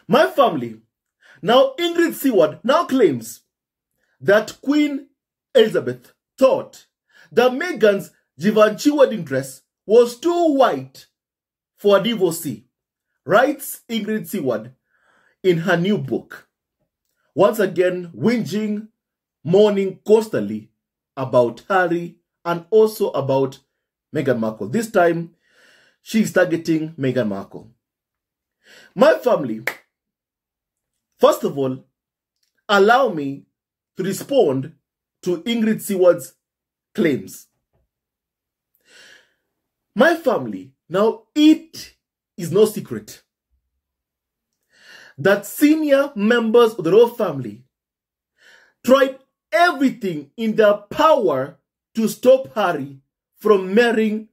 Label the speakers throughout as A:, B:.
A: My family, now Ingrid Seward now claims that Queen Elizabeth thought that Meghan's Givenchy wedding dress was too white for a divorcee, writes Ingrid Seward in her new book. Once again, whinging, mourning constantly about Harry and also about Meghan Markle. This time, she's targeting Meghan Markle. My family, first of all, allow me to respond to Ingrid Seward's claims. My family, now it is no secret that senior members of the royal family tried everything in their power to stop Harry from marrying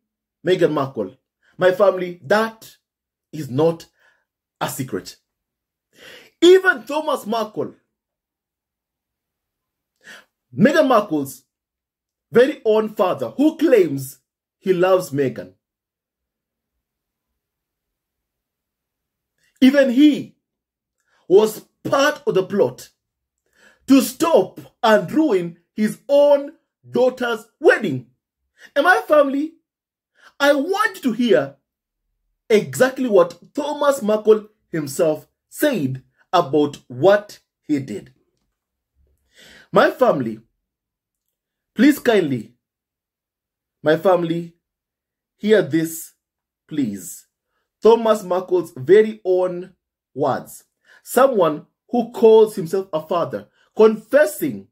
A: Meghan Markle. My family, that is not a secret. Even Thomas Markle, Meghan Markle's very own father, who claims he loves Meghan, even he was part of the plot to stop and ruin his own daughter's wedding. And my family, I want to hear exactly what Thomas Markle himself said about what he did. My family, please kindly, my family, hear this, please. Thomas Markle's very own words. Someone who calls himself a father, confessing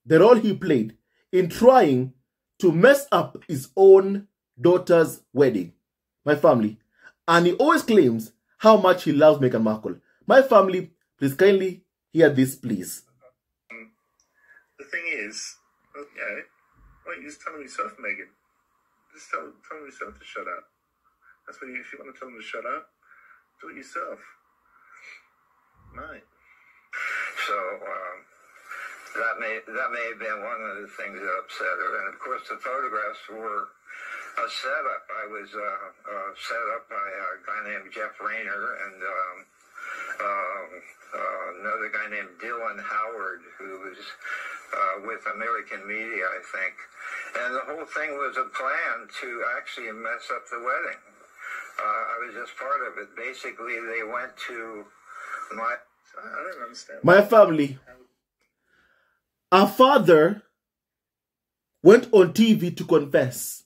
A: the role he played in trying to mess up his own daughter's wedding. My family. And he always claims how much he loves Meghan Markle. My family, please kindly hear this, please.
B: The thing is, okay, why don't you just tell him yourself, Meghan? Just tell him yourself to shut up. That's what if you want to tell him to shut up, do it yourself. Right.
C: So that may have been one of the things that upset her. And of course, the photographs were a setup. I was set up by a guy named Jeff Rayner and another guy named Dylan Howard, who was with American Media, I think. And the whole thing was a plan to actually mess up the wedding. I was just part of it. Basically, they went to I don't understand.
A: My family. Our father went on TV to confess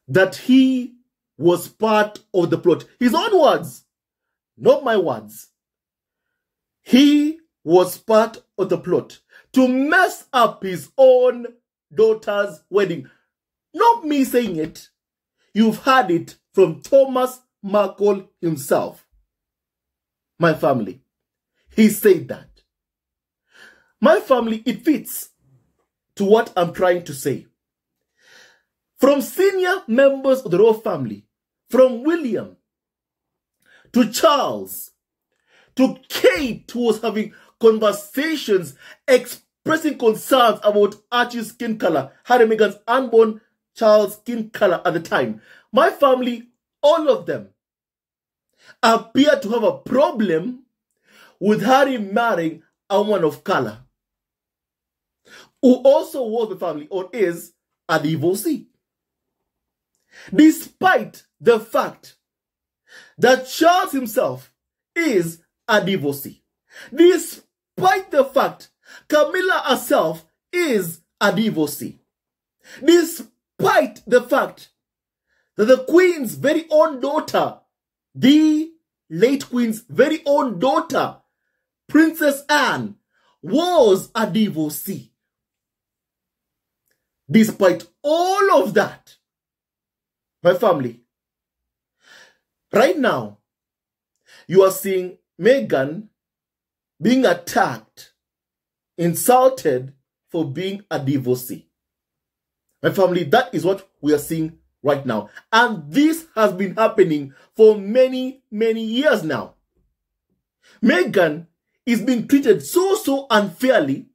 A: that he was part of the plot. His own words, not my words. He was part of the plot to mess up his own daughter's wedding. Not me saying it. You've heard it from Thomas Markle himself. My family. He said that. My family, it fits to what I'm trying to say. From senior members of the royal family, from William to Charles to Kate, who was having conversations expressing concerns about Archie's skin color, Harry and Meghan's unborn child's skin color at the time. My family, all of them, appear to have a problem with Harry marrying a woman of color, who also was the family or is a divorcee. Despite the fact that Charles himself is a divorcee. Despite the fact Camilla herself is a divorcee. Despite the fact that the Queen's very own daughter, the late Queen's very own daughter, Princess Anne, was a divorcee. Despite all of that, my family, right now, you are seeing Meghan being attacked, insulted for being a divorcee. My family, that is what we are seeing right now. And this has been happening for many, many years now. Meghan is being treated so unfairly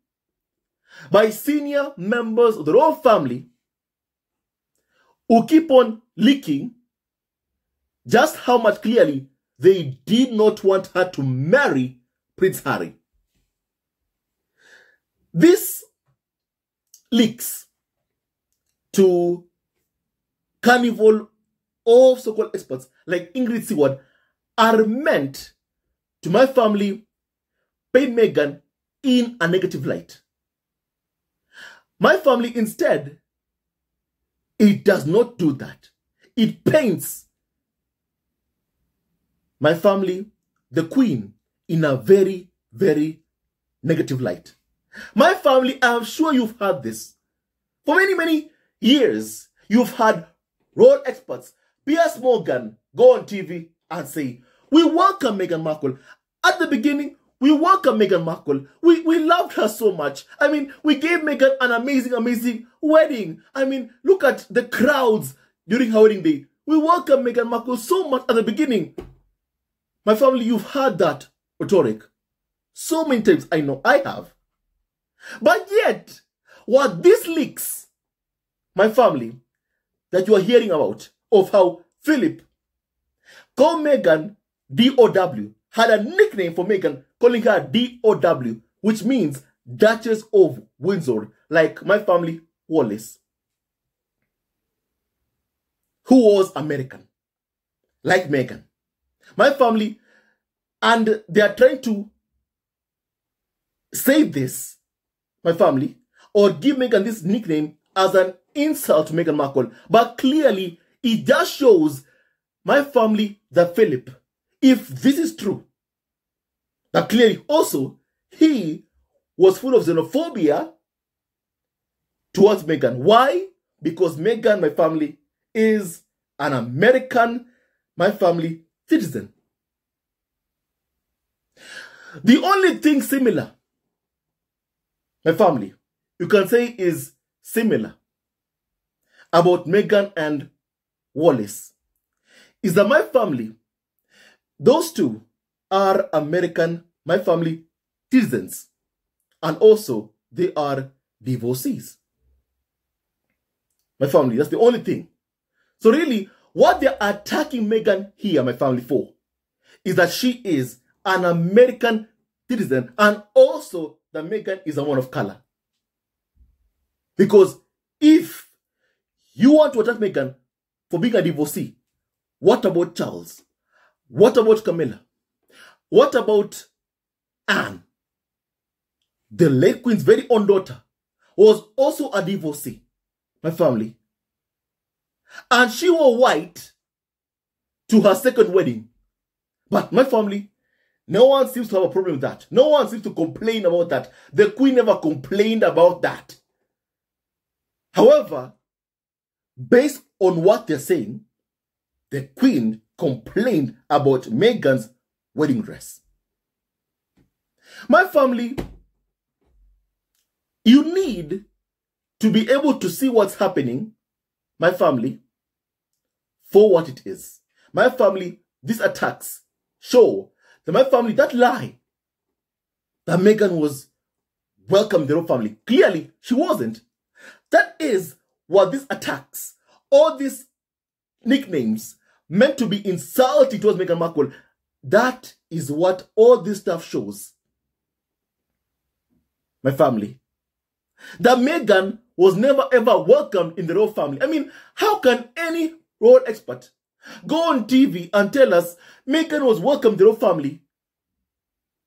A: by senior members of the royal family who keep on leaking just how much clearly they did not want her to marry Prince Harry. This leaks to carnival of so-called experts like Ingrid Seward are meant to my family paint Meghan in a negative light. My family instead, it does not do that. It paints my family, the Queen, in a very, very negative light. My family, I'm sure you've heard this. For many, many years, you've had royal experts, Piers Morgan, go on TV and say, we welcome Meghan Markle. At the beginning, we welcome Meghan Markle. We loved her so much. I mean, we gave Meghan an amazing, amazing wedding. I mean, look at the crowds during her wedding day. We welcome Meghan Markle so much at the beginning. My family, you've heard that rhetoric so many times. I know I have. But yet, what this leaks, my family, that you are hearing about, of how Philip called Meghan D-O-W, had a nickname for Meghan, calling her D-O-W, which means Duchess of Windsor, like my family, Wallace, who was American, like Meghan. My family, and they are trying to say this, my family, or give Meghan this nickname as an insult to Meghan Markle. But clearly, it just shows my family, that Philip, if this is true, that clearly also he was full of xenophobia towards Meghan. Why? Because Meghan, my family, is an American, my family, citizen. The only thing similar, my family, you can say is similar about Meghan and Wallace is that my family, those two are American, my family, citizens. And also, they are divorcees. My family, that's the only thing. So really, what they're attacking Meghan here, my family, for, is that she is an American citizen and also that Meghan is a woman of color. Because if you want to attack Meghan for being a divorcee, what about Charles? What about Camilla? What about Anne? The late Queen's very own daughter was also a divorcee, my family. And she wore white to her second wedding. But my family, no one seems to have a problem with that. No one seems to complain about that. The Queen never complained about that. However, based on what they're saying, the Queen complained about Meghan's wedding dress. My family, you need to be able to see what's happening, my family, for what it is. My family, these attacks show that my family, that lie that Meghan was welcome in the royal family, clearly she wasn't. That is what these attacks, all these nicknames meant to be insulting towards Meghan Markle, that is what all this stuff shows. My family, that Meghan was never ever welcomed in the royal family. I mean, how can any royal expert go on TV and tell us Meghan was welcomed in the royal family?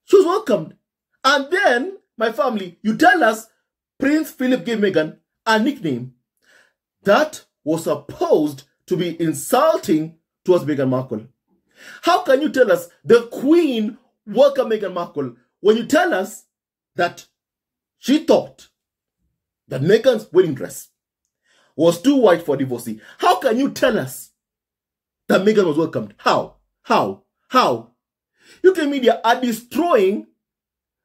A: She was welcomed. And then, my family, you tell us Prince Philip gave Meghan a nickname that was supposed to be insulting towards Meghan Markle. How can you tell us the Queen welcomed Meghan Markle when you tell us that she thought that Meghan's wedding dress was too white for divorcee? How can you tell us that Meghan was welcomed? How? UK media are destroying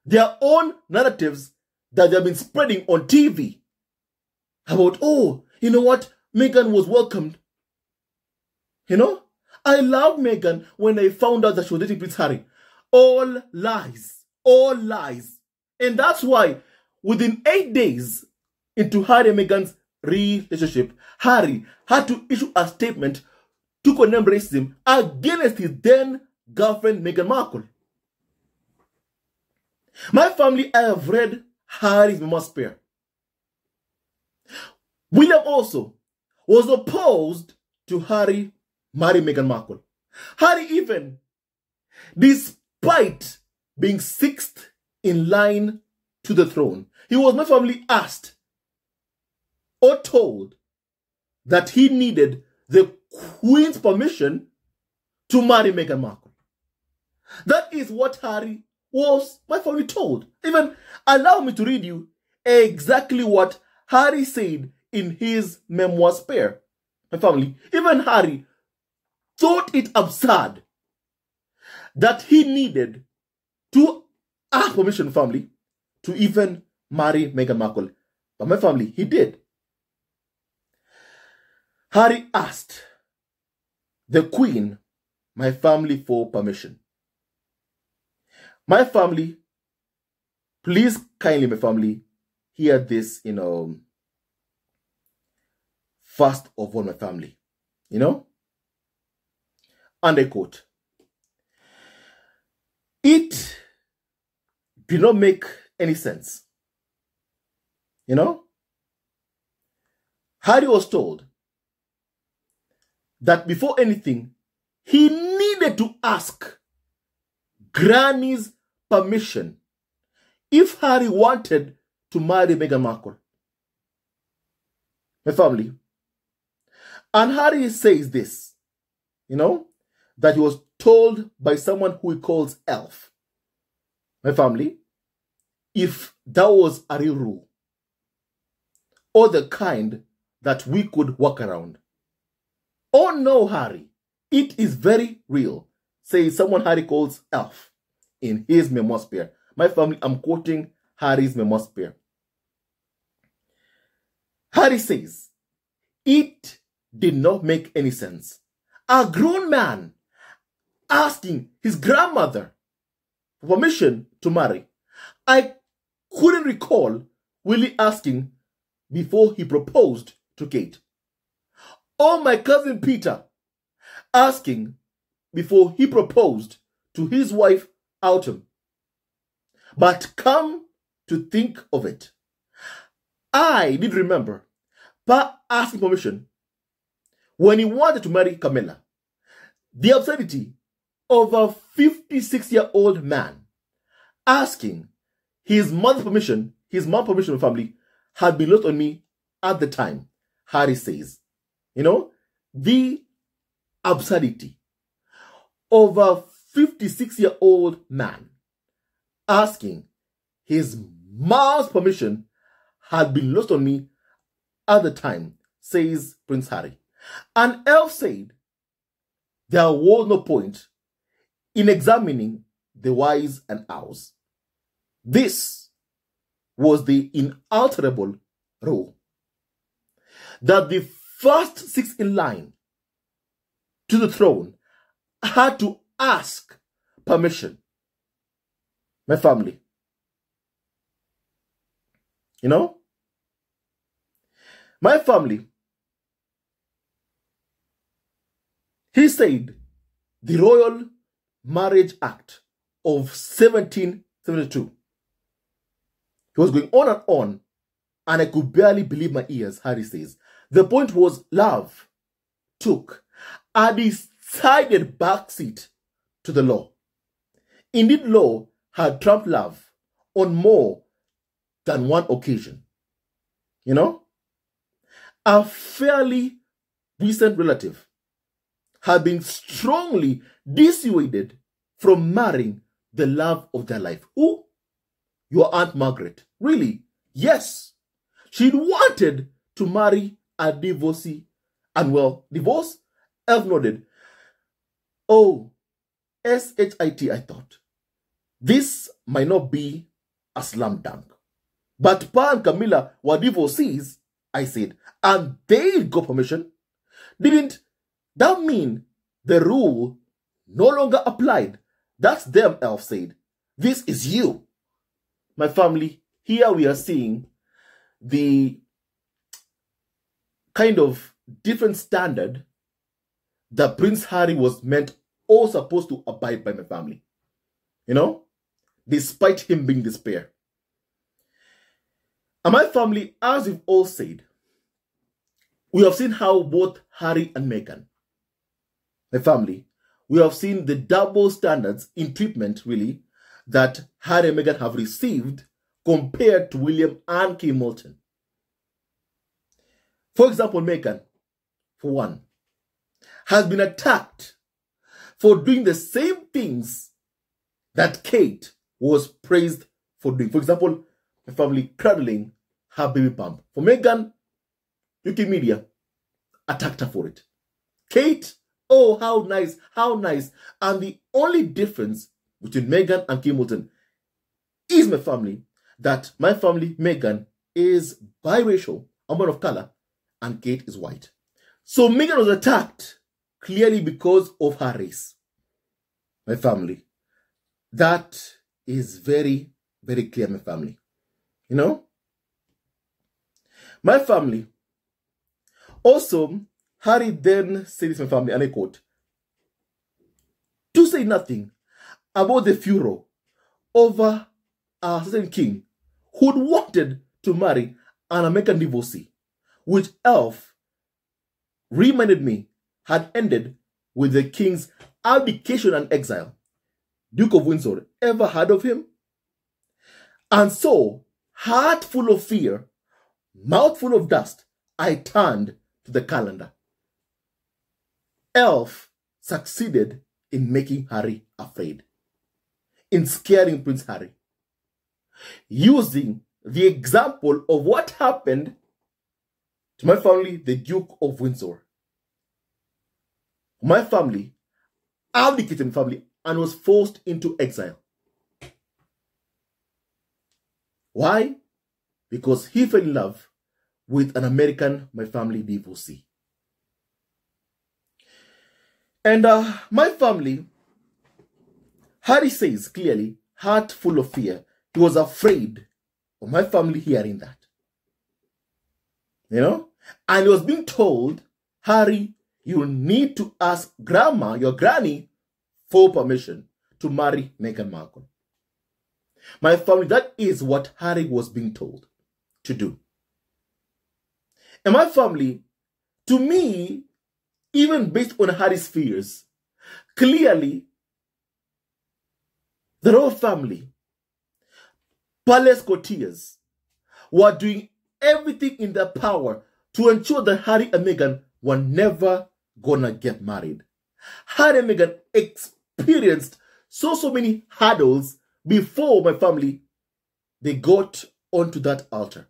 A: their own narratives that they've been spreading on TV about, oh, you know what? Meghan was welcomed. You know? I love Meghan when I found out that she was dating Prince Harry. All lies. All lies. And that's why within 8 days into Harry and Meghan's relationship, Harry had to issue a statement to condemn racism against his then girlfriend Meghan Markle. My family, I have read Harry's memoir spare. William also was opposed to Harry marrying Meghan Markle. Harry even, despite being sixth in line to the throne, he was not formally asked or told that he needed the Queen's permission to marry Meghan Markle. That is what Harry was, my family, told. Even allow me to read you exactly what Harry said in his memoir spare. My family, even Harry thought it absurd that he needed to ask permission, family, to even marry Meghan Markle. But my family, he did. Harry asked the Queen, my family, for permission. My family, please kindly, my family, hear this, first of all, my family, and I quote, "It did not make any sense." Harry was told that before anything, he needed to ask Granny's permission if Harry wanted to marry Meghan Markle. My family. And Harry says this, that he was told by someone who he calls Elf. My family, if that was a real rule, or the kind that we could work around. Oh no, Harry, it is very real, says someone Harry calls Elf in his memoir spare. My family, I'm quoting Harry's memoir spare. Harry says, "It did not make any sense. A grown man asking his grandmother for permission to marry. I couldn't recall Willie asking before he proposed to Kate. Or my cousin Peter asking before he proposed to his wife Autumn. But come to think of it, I did remember Pa asking permission when he wanted to marry Camilla. The absurdity of a 56-year-old man asking his mom's permission, family, had been lost on me at the time," Harry says. The absurdity of a 56-year-old man asking his mom's permission had been lost on me at the time, says Prince Harry. And Elf said there was no point in examining the whys and hows. This was the inalterable rule that the first six in line to the throne had to ask permission. My family. My family. He said the Royal Marriage Act of 1772. He was going on, and I could barely believe my ears, Harry says. The point was love took a decided backseat to the law. Indeed, law had trumped love on more than one occasion. A fairly recent relative had been strongly dissuaded from marrying the love of their life. Who? Your Aunt Margaret. Really? Yes. She'd wanted to marry a divorcee. And divorce? Elf nodded. Oh, S-H-I-T, I thought. This might not be a slam dunk. But Pa and Camilla were divorcees, I said, and they got permission. Didn't that mean the rule no longer applied? That's them, Elf said. This is you. My family, here we are seeing the kind of different standard that Prince Harry was meant all supposed to abide by my family. You know, despite him being the spare. And my family, as we've all said, we have seen how both Harry and Meghan, my family, we have seen the double standards in treatment, really, that Harry and Meghan have received compared to William and Kate Middleton. For example, Meghan, for one, has been attacked for doing the same things that Kate was praised for doing. For example, my family cradling her baby bump. For Meghan, UK media attacked her for it. Kate, oh, how nice, how nice. And the only difference between Meghan and Kate Middleton is my family, that my family, Meghan, is biracial, a woman of color, and Kate is white. So Meghan was attacked clearly because of her race. My family. That is very, very clear, my family. You know? My family. Also, Harry then said this to my family, and I quote, to say nothing about the furor over a certain king who'd wanted to marry an American divorcee, which Elf reminded me had ended with the king's abdication and exile. Duke of Windsor, ever heard of him? And so, heart full of fear, mouth full of dust, I turned to the calendar. Elf succeeded in making Harry afraid, in scaring Prince Harry, using the example of what happened to my family, the Duke of Windsor. My family abdicated my family and was forced into exile. Why? Because he fell in love with an American, my family, divorcee. And my family, Harry says clearly, heart full of fear, he was afraid of my family hearing that. You know? And he was being told, Harry, you need to ask grandma, your granny, for permission to marry Meghan Markle. My family, that is what Harry was being told to do. And my family, to me, even based on Harry's fears, clearly, the royal family, palace courtiers, were doing everything in their power to ensure that Harry and Meghan were never gonna get married. Harry and Meghan experienced so many hurdles before my family, they got onto that altar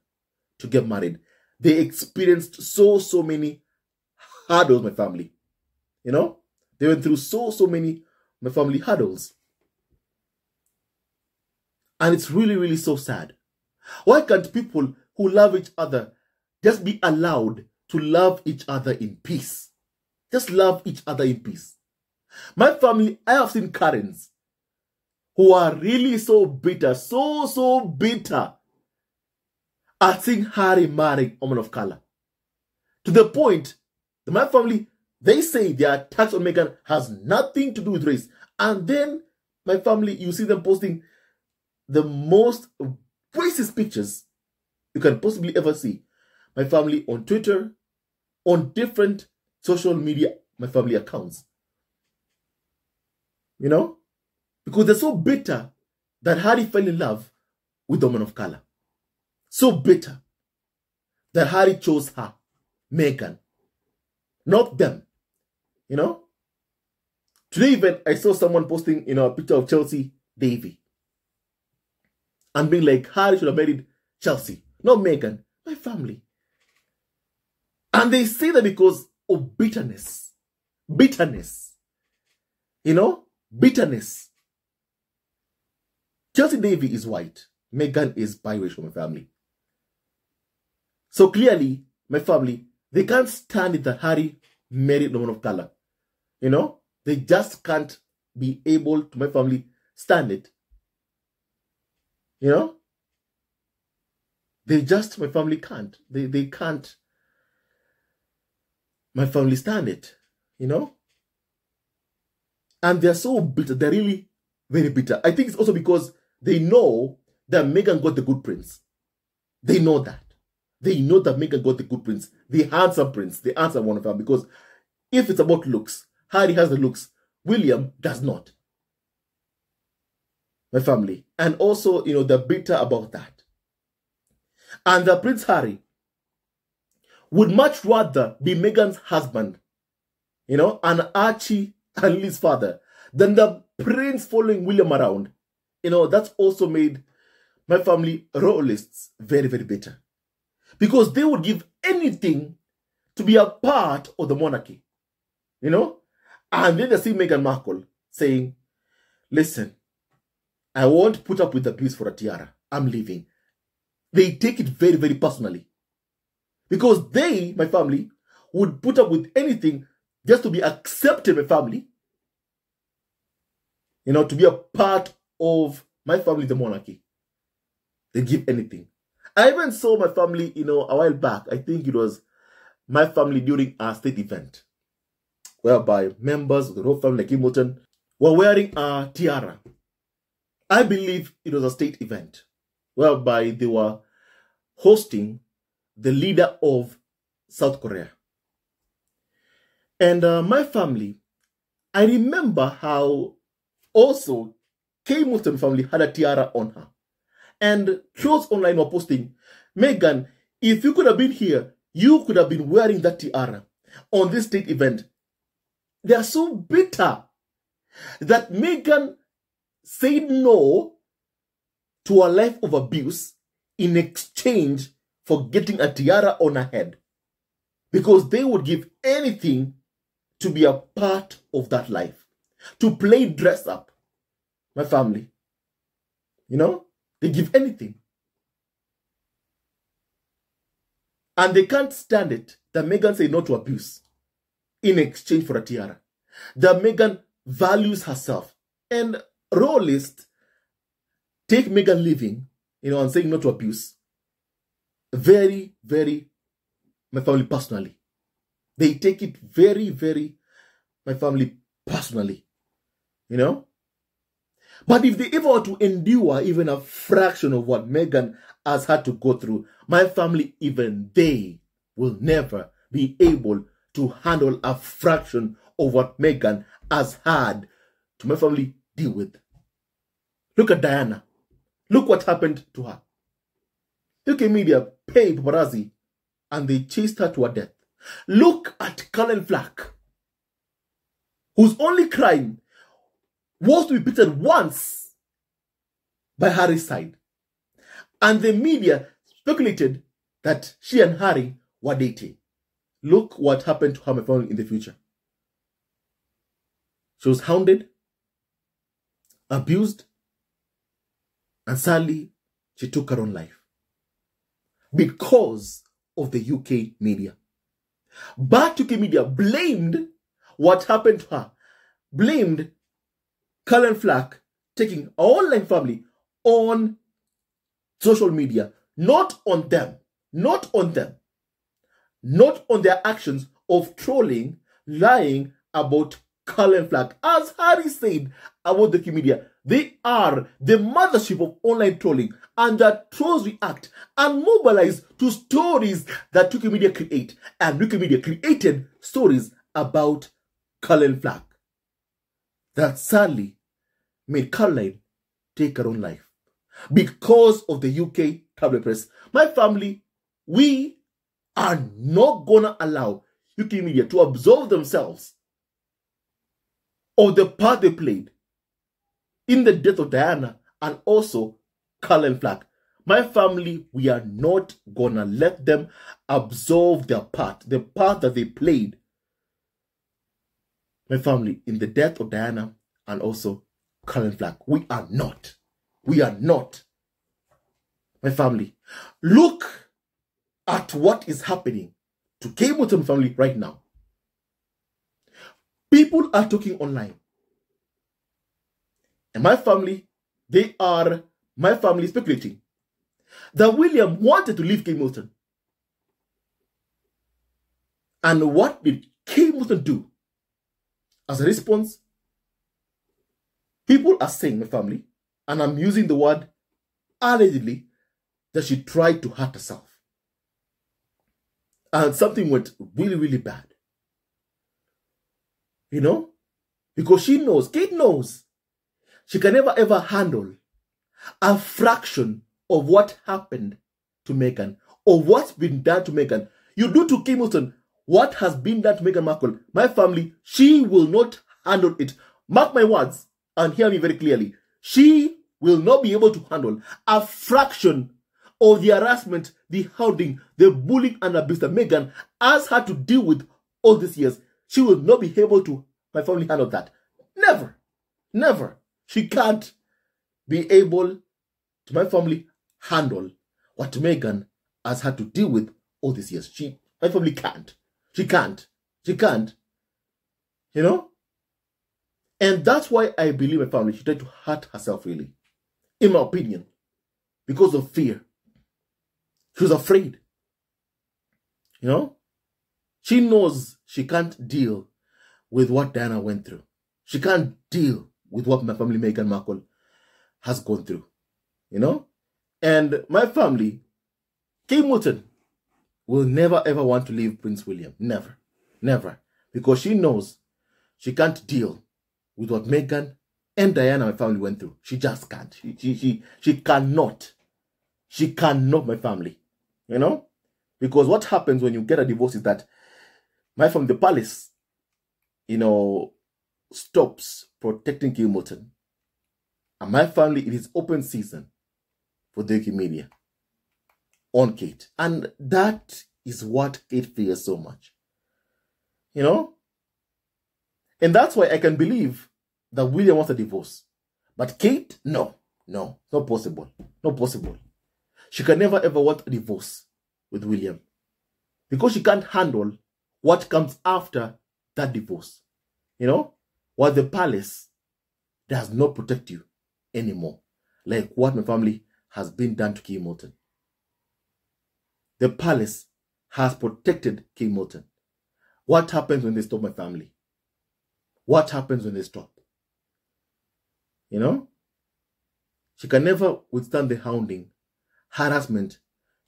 A: to get married. They experienced so many hurdles, my family. You know? They went through so many, my family, hurdles. And it's really so sad. Why can't people who love each other just be allowed to love each other in peace? Just love each other in peace. My family, I have seen Karens who are really so bitter, so bitter at seeing Harry marrying a woman of color. To the point that my family, they say their attacks on Meghan has nothing to do with race. And then my family, you see them posting the most racist pictures you can possibly ever see. My family on Twitter, on different social media, my family accounts. You know? Because they're so bitter that Harry fell in love with a woman of color. So bitter that Harry chose her, Meghan, not them. You know? Today even, I saw someone posting, a picture of Chelsea Davy. And being like, Harry should have married Chelsea, not Meghan, my family. And they say that because of bitterness. Bitterness. You know? Bitterness. Chelsea Davy is white. Meghan is biracial, my family. So clearly, my family, they can't stand it that Harry married a woman of color. You know? They just can't be able to, my family, stand it. You know? They just, my family can't. They can't, my family, stand it. You know? And they're so bitter. They're really very bitter. I think it's also because they know that Meghan got the good prince. They know that. They know that Meghan got the good prince, the handsome prince, the handsome one of them. Because if it's about looks, Harry has the looks, William does not. My family. And also, they're bitter about that. And the Prince Harry would much rather be Meghan's husband, and Archie and Lily's father, than the prince following William around. That's also made my family royalists very, very bitter. Because they would give anything to be a part of the monarchy. And then they see Meghan Markle saying, listen, I won't put up with abuse for a tiara. I'm leaving. They take it very, very personally. Because they, my family, would put up with anything just to be accepted by family. To be a part of my family, the monarchy. They give anything. I even saw my family, a while back. I think it was my family during a state event, whereby members of the royal family, like Hamilton, were wearing a tiara. I believe it was a state event, whereby they were hosting the leader of South Korea. And my family, I remember how also Kay Hamilton family had a tiara on her. And shows online were posting, Meghan, if you could have been here, you could have been wearing that tiara on this state event. They are so bitter that Meghan said no to a life of abuse in exchange for getting a tiara on her head. Because they would give anything to be a part of that life. To play dress up. My family. They give anything. And they can't stand it that Meghan said no to abuse in exchange for a tiara. That Meghan values herself. And royalists take Meghan living, and saying no to abuse very, very, my family, personally. They take it very, very, my family, personally. But if they ever were to endure even a fraction of what Meghan has had to go through, my family, even they will never be able to handle a fraction of what Meghan has had to, my family, deal with. Look at Diana. Look what happened to her. UK media paid paparazzi and they chased her to her death. Look at Cullen Flack, whose only crime was to be pictured once by Harry's side. And the media speculated that she and Harry were dating. Look what happened to her, my family, in the future. She was hounded, abused, and sadly, she took her own life. Because of the UK media. But UK media blamed what happened to her. Blamed Cullen Flack taking our online family on social media. Not on them. Not on them. Not on their actions of trolling, lying about Cullen Flack. As Harry said about the UK media, they are the mothership of online trolling, and that trolls react and mobilize to stories that UK media create. And UK media created stories about Cullen Flack that sadly made Caroline take her own life because of the UK tabloid press. My family, we are not gonna allow UK media to absolve themselves of the part they played in the death of Diana and also Cullen Flack. My family, we are not gonna let them absolve their part, the part that they played, my family, in the death of Diana and also Cullen Flack. We are not. We are not. My family, look at what is happening to Kay Hamilton family right now. People are talking online. And my family, my family is speculating that William wanted to leave Kay Hamilton. And what did Kay Hamilton do? As a response, People are saying, my family, and I'm using the word allegedly, that she tried to hurt herself. And something went really, really bad. You know? Because she knows, Kate knows, she can never ever handle a fraction of what happened to Meghan or what's been done to Meghan. You do to Kate Middleton what has been done to Meghan Markle. My family, she will not handle it. Mark my words and hear me very clearly. She will not be able to handle a fraction of the harassment, the hounding, the bullying and abuse that Meghan has had to deal with all these years. She will not be able to, my family, handle that. Never. Never. She can't be able to, my family, handle what Meghan has had to deal with all these years. My family can't. She can't. She can't. You know? And that's why I believe my family, she tried to hurt herself, really. In my opinion. Because of fear. She was afraid. You know? She knows she can't deal with what Diana went through. She can't deal with what my family, Meghan Markle, has gone through. You know? And my family, Kate Middleton, will never ever want to leave Prince William. Never. Never. Because she knows she can't deal with what Meghan and Diana, my family, went through. She just can't. She cannot. She cannot, my family. You know? Because what happens when you get a divorce is that my family, the palace, you know, stops protecting Kate Middleton. And my family, it is open season for the UK media on Kate. And that is what Kate fears so much. You know? And that's why I can believe that William wants a divorce. But Kate, no. No, not possible. Not possible. She can never ever want a divorce with William. Because she can't handle what comes after that divorce. You know? While the palace does not protect you anymore. Like what my family has been done to Kate Middleton. The palace has protected Kate Middleton. What happens when they stop my family? What happens when they stop? You know? She can never withstand the hounding, harassment,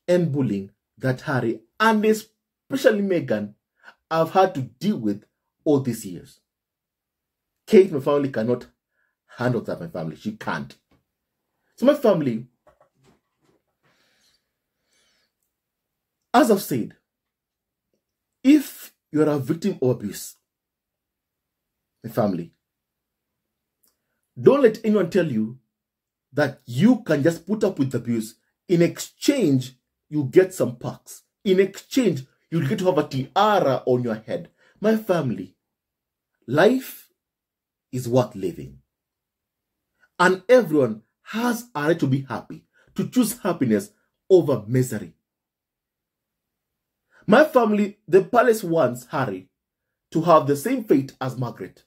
A: and bullying that Harry and especially Meghan have had to deal with all these years. Kate, my family, cannot handle that, my family. She can't. So my family, as I've said, if you are a victim of abuse, my family, don't let anyone tell you that you can just put up with abuse. In exchange, you get some perks. In exchange, you get to have a tiara on your head. My family, life is worth living. And everyone has a right to be happy, to choose happiness over misery. My family, the palace wants Harry to have the same fate as Margaret.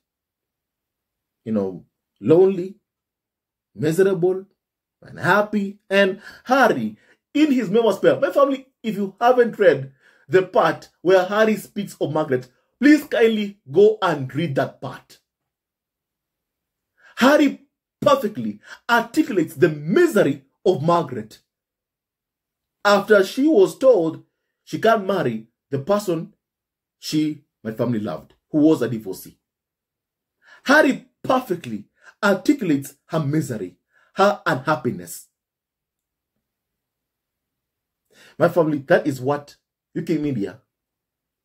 A: You know, lonely, miserable, unhappy, and Harry, in his memoir spell. My family, if you haven't read the part where Harry speaks of Margaret, please kindly go and read that part. Harry perfectly articulates the misery of Margaret after she was told she can't marry the person my family loved, who was a divorcee. Harry perfectly articulates her misery, her unhappiness. My family, that is what UK media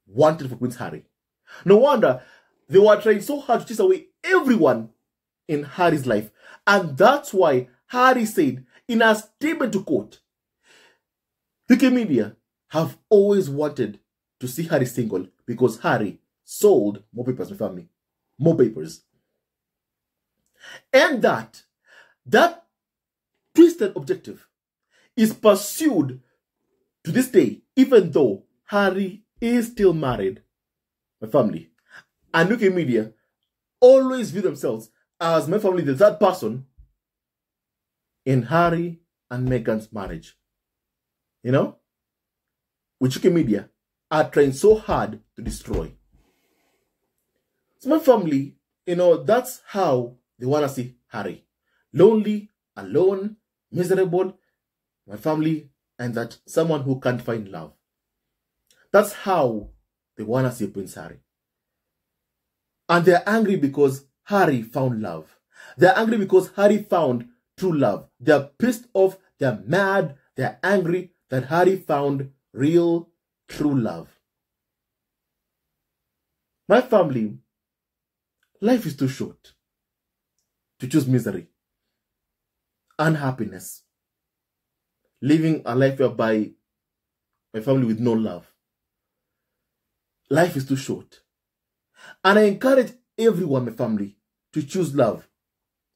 A: wanted for Prince Harry. No wonder they were trying so hard to chase away everyone in Harry's life. And that's why Harry said in a statement to court, UK media have always wanted to see Harry single because Harry sold more papers, my family. More papers. And that twisted objective is pursued to this day, even though Harry is still married, my family. And UK media always view themselves as, my family, the third person in Harry and Meghan's marriage. You know? Which UK media are trying so hard to destroy. So my family, you know, that's how they want to see Harry. Lonely, alone, miserable, my family, and that someone who can't find love. That's how they want to see Prince Harry. And they're angry because Harry found love. They're angry because Harry found true love. They're pissed off, they're mad, they're angry that Harry found real, true love. My family, life is too short to choose misery, unhappiness, living a life whereby my family with no love. Life is too short. And I encourage everyone, my family, to choose love,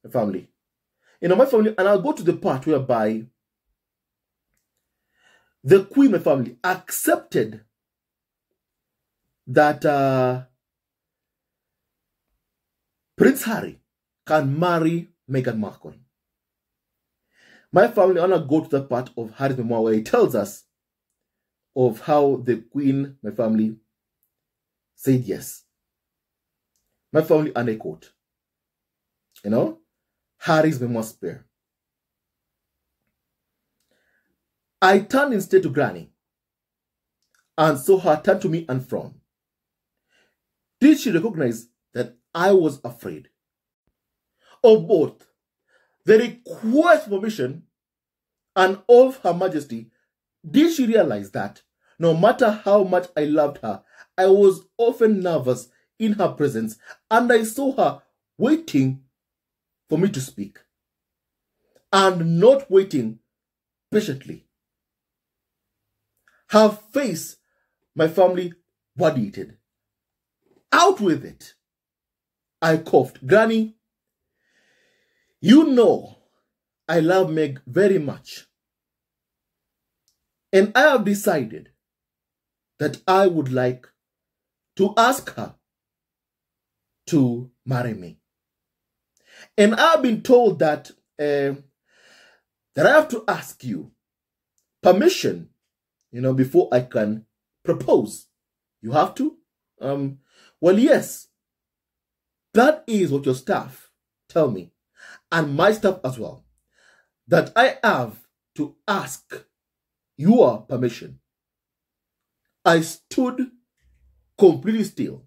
A: my family. My family, and I'll go to the part whereby the Queen, my family, accepted that Prince Harry can marry Meghan Markle. My family, I want to go to the part of Harry's memoir where he tells us of how the Queen, my family, said yes. My family, and I quote, Harry's memoir spare. I turned instead to Granny and saw her turn to me and frown. Did she recognize that I was afraid of both the request for permission and of Her Majesty? Did she realize that no matter how much I loved her, I was often nervous in her presence, and I saw her waiting for me to speak and not waiting patiently? Her face, my family, radiated. Out with it. I coughed. Granny, you know I love Meg very much. And I have decided that I would like to ask her to marry me. And I've been told that I have to ask you permission, before I can propose. You have to? Well, yes. That is what your staff tell me, and my staff as well, that I have to ask your permission. I stood completely still,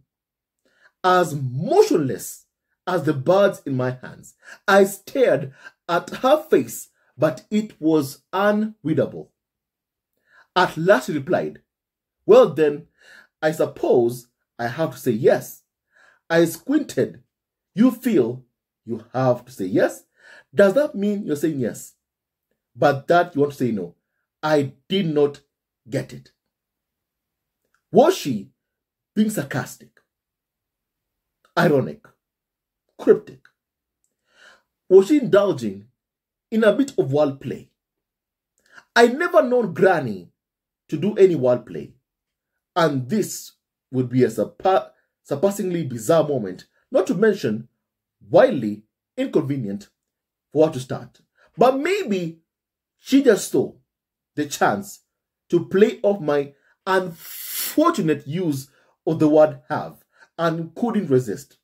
A: as motionless as the birds in my hands. I stared at her face, but it was unreadable. At last she replied, well then, I suppose I have to say yes. I squinted. You feel you have to say yes? Does that mean you're saying yes, but that you want to say no? I did not get it. Was she being sarcastic, ironic, cryptic? Was she indulging in a bit of wordplay? I never known Granny to do any wordplay, and this would be a surpassingly bizarre moment, not to mention wildly inconvenient for her to start. But maybe she just saw the chance to play off my unfortunate use of the word have and couldn't resist.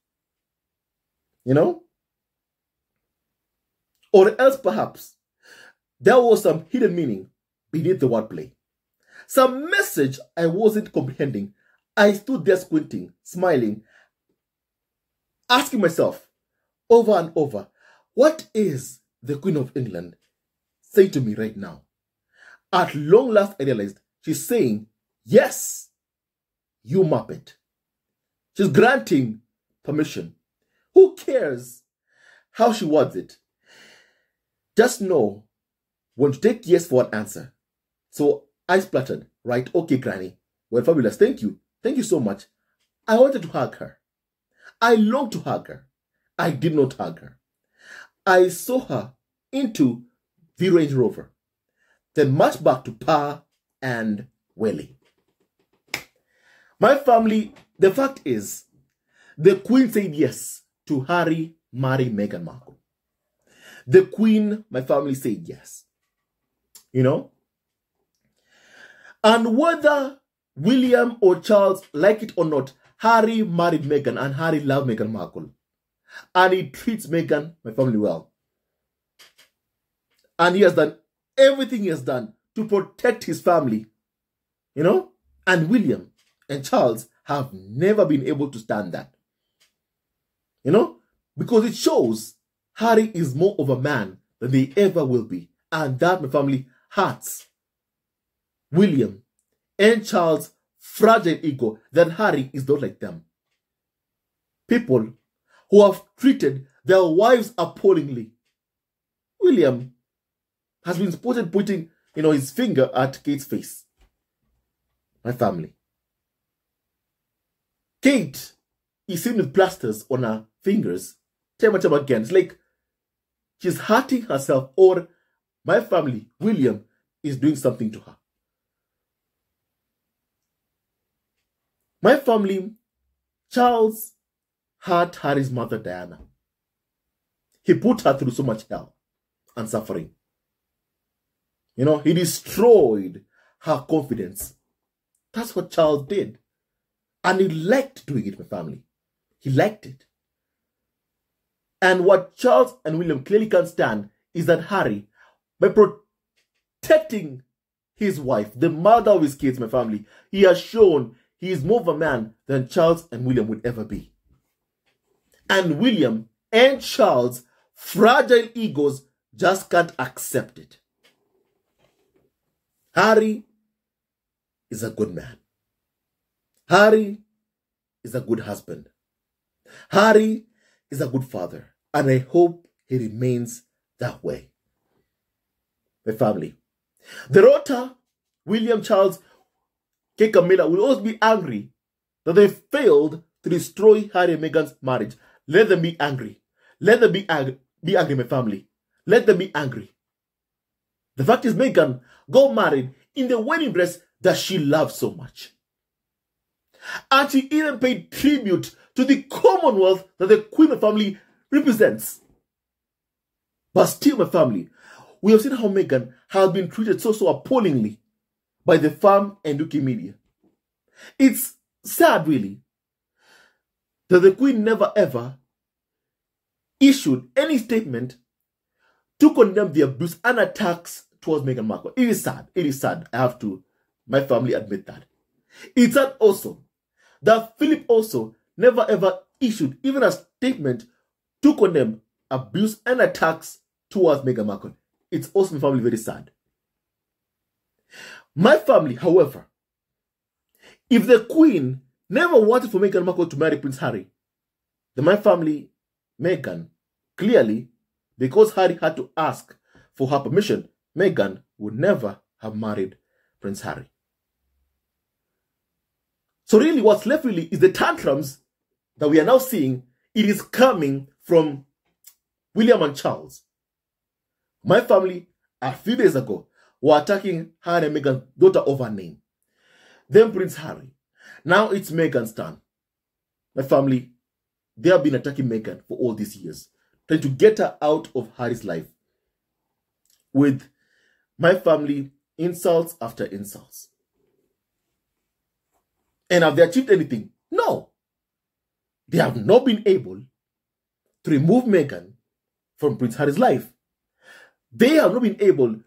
A: Or else perhaps there was some hidden meaning beneath the wordplay. Some message I wasn't comprehending. I stood there squinting, smiling, asking myself over and over, what is the Queen of England saying to me right now? At long last, I realized she's saying, yes, you muppet. She's granting permission. Who cares how she words it? Just know when to take yes for an answer. So I spluttered, right? Okay, Granny. Well, fabulous. Thank you. Thank you so much. I wanted to hug her. I longed to hug her. I did not hug her. I saw her into the Range Rover, then marched back to Pa and Welly. My family, the fact is, the Queen said yes to Harry marry Meghan Markle. The Queen, my family, said yes. And whether William or Charles like it or not, Harry married Meghan and Harry loved Meghan Markle. And he treats Meghan, my family, well. And he has done everything he has done to protect his family. You know? And William and Charles have never been able to stand that. You know? Because it shows Harry is more of a man than they ever will be. And that, my family, hurts William and Charles' fragile ego that Harry is not like them. People who have treated their wives appallingly. William has been spotted putting, his finger at Kate's face. My family. Kate is seen with plasters on her fingers time and time again. It's like she's hurting herself, or my family, William, is doing something to her. My family, Charles hurt Harry's mother, Diana. He put her through so much hell and suffering. He destroyed her confidence. That's what Charles did. And he liked doing it, my family. He liked it. And what Charles and William clearly can't stand is that Harry, by protecting his wife, the mother of his kids, my family, he has shown he is more of a man than Charles and William would ever be. And William and Charles' fragile egos just can't accept it. Harry is a good man. Harry is a good husband. Harry is a good father. And I hope he remains that way. My family. The daughter, William, Charles, Kate, Camilla, will always be angry that they failed to destroy Harry and Meghan's marriage. Let them be angry. Let them be angry, my family. Let them be angry. The fact is, Meghan got married in the wedding dress that she loved so much. And she even paid tribute to the Commonwealth that the Queen family represents. But still, my family, we have seen how Meghan has been treated so appallingly by the farm and UK media. It's sad, really, that the Queen never ever issued any statement to condemn the abuse and attacks towards Meghan Markle. It is sad. It is sad. I have to, my family, admit that. It's sad also that Philip also never ever issued even a statement to condemn abuse and attacks towards Meghan Markle. It's also, my family, very sad. My family, however, if the Queen never wanted for Meghan Markle to marry Prince Harry, then my family, Meghan, clearly, because Harry had to ask for her permission, Meghan would never have married Prince Harry. So really, what's left really is the tantrums that we are now seeing. It is coming from William and Charles. My family, a few days ago, were attacking Harry and Meghan's daughter over name. Then Prince Harry. Now it's Meghan's turn. My family, they have been attacking Meghan for all these years, trying to get her out of Harry's life. With my family, insults after insults. And have they achieved anything? No. They have not been able to remove Meghan from Prince Harry's life. They have not been able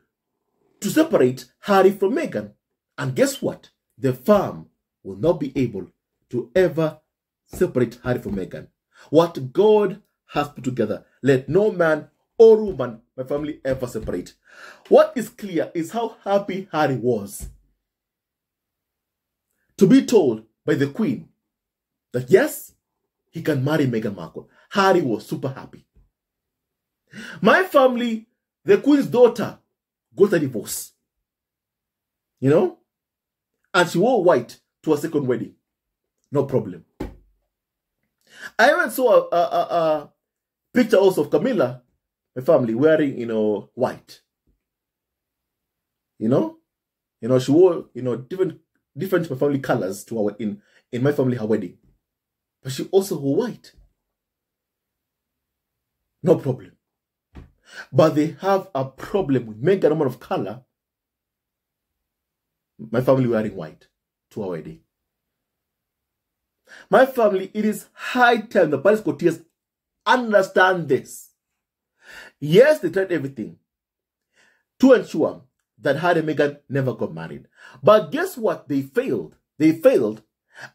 A: to separate Harry from Meghan. And guess what? The farm will not be able to ever separate Harry from Meghan. What God has put together, let no man or woman, my family, ever separate. What is clear is how happy Harry was to be told by the Queen that yes, he can marry Meghan Markle. Harry was super happy. My family, the Queen's daughter, got a divorce. And she wore white to her second wedding. No problem. I even saw a picture also of Camilla, my family, wearing, white. She wore, different my family colors to our in my family, her wedding. But she also wore white. No problem. But they have a problem with Meghan, a woman of color, my family wearing white to our wedding. My family, it is high time the Paris courtiers understand this. Yes, they tried everything to ensure that Harry and Meghan never got married. But guess what? They failed. They failed.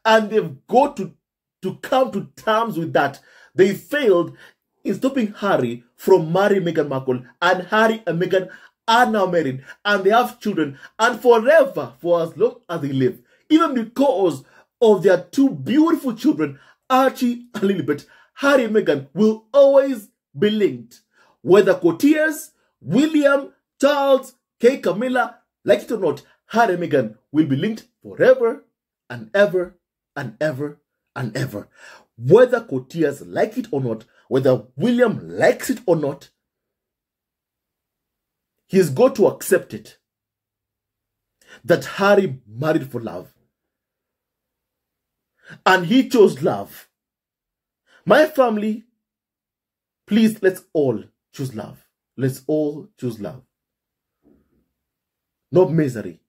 A: And they've got to come to terms with that. They failed in stopping Harry from marrying Meghan Markle. And Harry and Meghan are now married. And they have children. And forever, for as long as they live. Even because of their two beautiful children, Archie and Lilibet, Harry and Meghan will always be linked. Whether courtiers, William, Charles, Kate, Camilla, like it or not, Harry and Meghan will be linked forever and ever and ever and ever. Whether courtiers like it or not, whether William likes it or not, he's got to accept it. That Harry married for love. And he chose love. My family, please, let's all choose love. Let's all choose love. Not misery.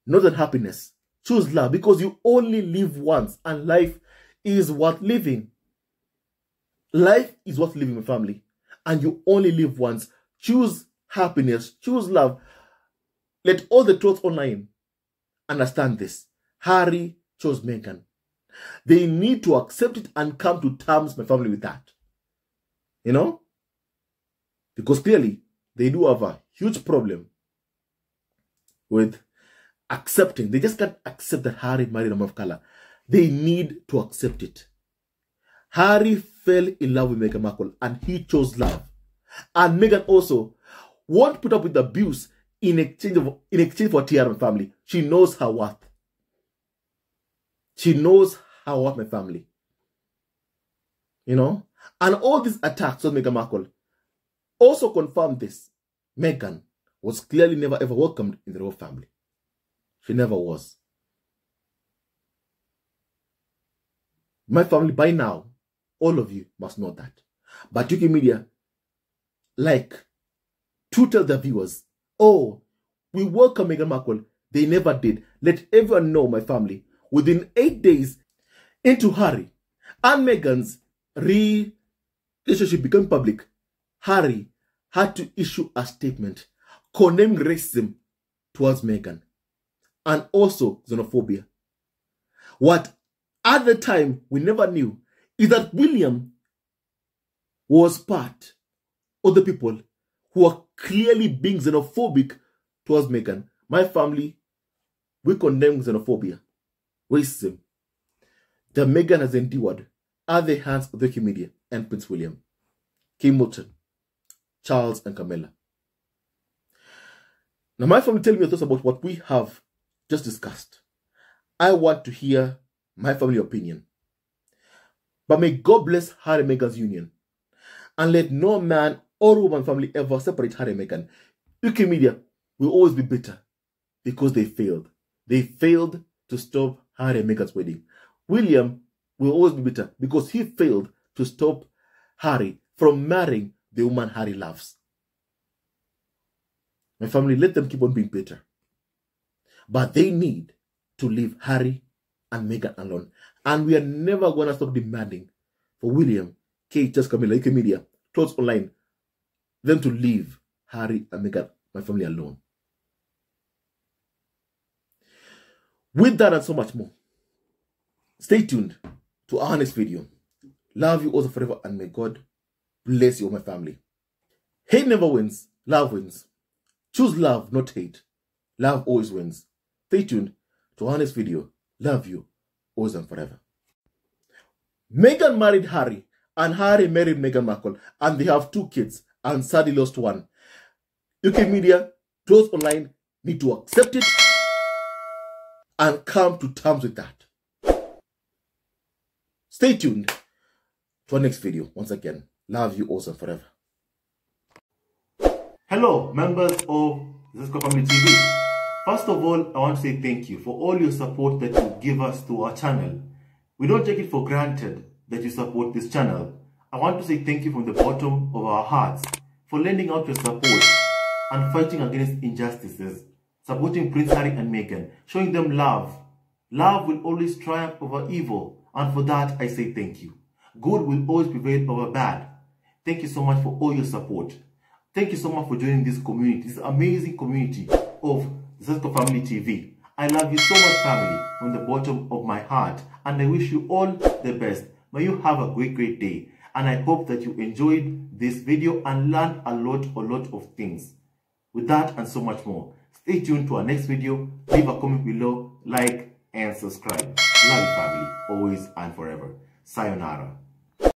A: Not unhappiness. Choose love, because you only live once and life is worth living. Life is worth living, my family. And you only live once. Choose happiness. Choose love. Let all the trolls online understand this. Harry chose Meghan. They need to accept it and come to terms, my family, with that. You know? Because clearly, they do have a huge problem with accepting. They just can't accept that Harry married a man of color. They need to accept it. Harry fell in love with Meghan Markle and he chose love. And Meghan also won't put up with abuse in exchange for TR and family. She knows her worth. She knows her worth, my family. You know? And all these attacks on Meghan Markle also confirm this. Meghan was clearly never ever welcomed in the royal family. She never was. My family, by now, all of you must know that. But UK media like to tell their viewers, oh, we welcome Meghan Markle. They never did. Let everyone know, my family, within 8 days into Harry and Meghan's relationship became public, Harry had to issue a statement condemning racism towards Meghan and also xenophobia. What at the time we never knew is that William was part of the people who are clearly being xenophobic towards Meghan. My family, we condemn xenophobia, racism that Meghan has endured at the hands of the UK media and Prince William, Kate Middleton, Charles and Camilla. Now my family, tell me your thoughts about what we have just discussed. I want to hear my family opinion. But may God bless Harry and Meghan's union. And let no man or woman family ever separate Harry and Meghan. UK media will always be bitter because they failed. They failed to stop Harry and Meghan's wedding. William will always be bitter because he failed to stop Harry from marrying the woman Harry loves. My family, let them keep on being bitter. But they need to leave Harry and Meghan alone. And we are never going to stop demanding for William, Kate, just Camilla, UK media, Trolls Online, them to leave Harry and Meghan, my family, alone. With that and so much more, stay tuned to our next video. Love you also forever, and may God bless you, my family. Hate never wins, love wins. Choose love, not hate. Love always wins. Stay tuned to our next video. Love you, always and forever. Meghan married Harry, and Harry married Meghan Markle, and they have 2 kids, and sadly lost one. UK media, Trolls Online, need to accept it and come to terms with that. Stay tuned to our next video. Once again, love you also forever. Hello, members of Zesco Family TV. First of all, I want to say thank you for all your support that you give us to our channel. We don't take it for granted that you support this channel. I want to say thank you from the bottom of our hearts for lending out your support and fighting against injustices, supporting Prince Harry and Meghan, showing them love. Love will always triumph over evil, and for that I say thank you. Good will always prevail over bad. Thank you so much for all your support. Thank you so much for joining this community, this amazing community of the Zesco Family TV. I love you so much, family, from the bottom of my heart, and I wish you all the best. May you have a great day, and I hope that you enjoyed this video and learned a lot of things. With that and so much more, stay tuned to our next video. Leave a comment below, like and subscribe. Love you, family, always and forever. Sayonara.